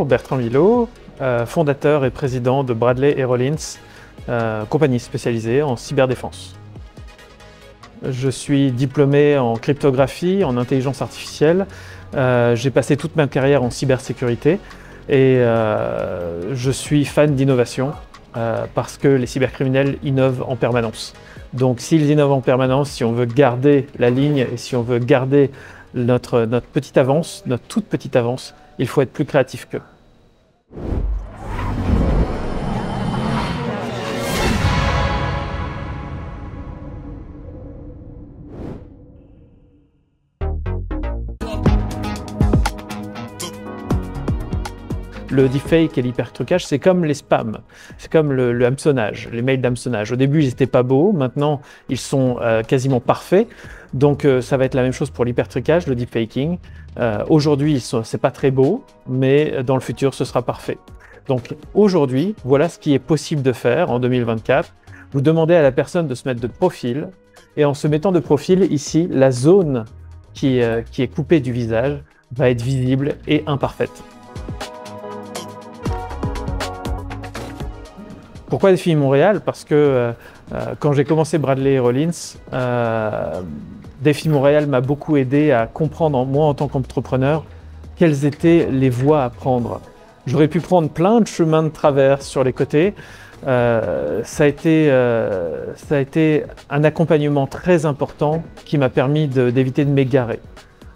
Bonjour, Bertrand Milot, fondateur et président de Bradley & Rollins, compagnie spécialisée en cyberdéfense. Je suis diplômé en cryptographie, en intelligence artificielle. J'ai passé toute ma carrière en cybersécurité et je suis fan d'innovation parce que les cybercriminels innovent en permanence. Donc s'ils innovent en permanence, si on veut garder la ligne et si on veut garder notre petite avance, notre toute petite avance, il faut être plus créatif qu'eux. Le deepfake et l'hypertrucage, c'est comme les spams, c'est comme le hameçonnage, les mails d'hameçonnage. Au début, ils n'étaient pas beaux, maintenant, ils sont quasiment parfaits. Donc, ça va être la même chose pour l'hypertrucage, le deepfaking. Aujourd'hui, c'est pas très beau, mais dans le futur, ce sera parfait. Donc, aujourd'hui, voilà ce qui est possible de faire en 2024. Vous demandez à la personne de se mettre de profil, et en se mettant de profil, ici, la zone qui est coupée du visage va être visible et imparfaite. Pourquoi Défi Montréal? Parce que quand j'ai commencé Bradley & Rollins, Défi Montréal m'a beaucoup aidé à comprendre, moi en tant qu'entrepreneur, quelles étaient les voies à prendre. J'aurais pu prendre plein de chemins de traverse sur les côtés. Ça a été un accompagnement très important qui m'a permis d'éviter de m'égarer.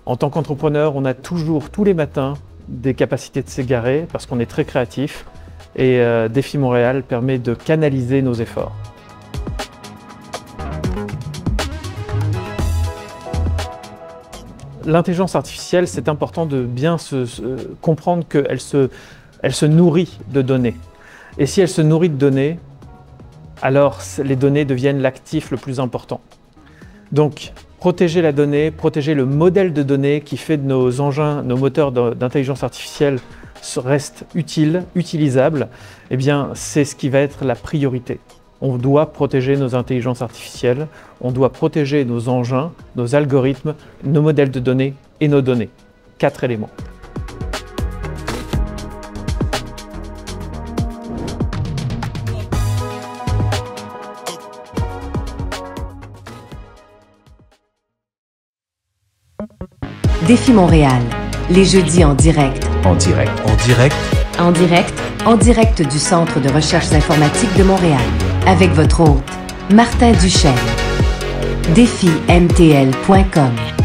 En tant qu'entrepreneur, on a toujours, tous les matins, des capacités de s'égarer parce qu'on est très créatif. Et Défi Montréal permet de canaliser nos efforts. L'intelligence artificielle, c'est important de bien comprendre qu'elle se nourrit de données. Et si elle se nourrit de données, alors les données deviennent l'actif le plus important. Donc, protéger la donnée, protéger le modèle de données qui fait de nos engins, nos moteurs d'intelligence artificielle reste utile, utilisable, eh bien, c'est ce qui va être la priorité. On doit protéger nos intelligences artificielles, on doit protéger nos engins, nos algorithmes, nos modèles de données et nos données. 4 éléments. Défi Montréal, les jeudis en direct. En direct du Centre de recherches informatiques de Montréal. Avec votre hôte, Martin Duchesne. DéfiMTL.com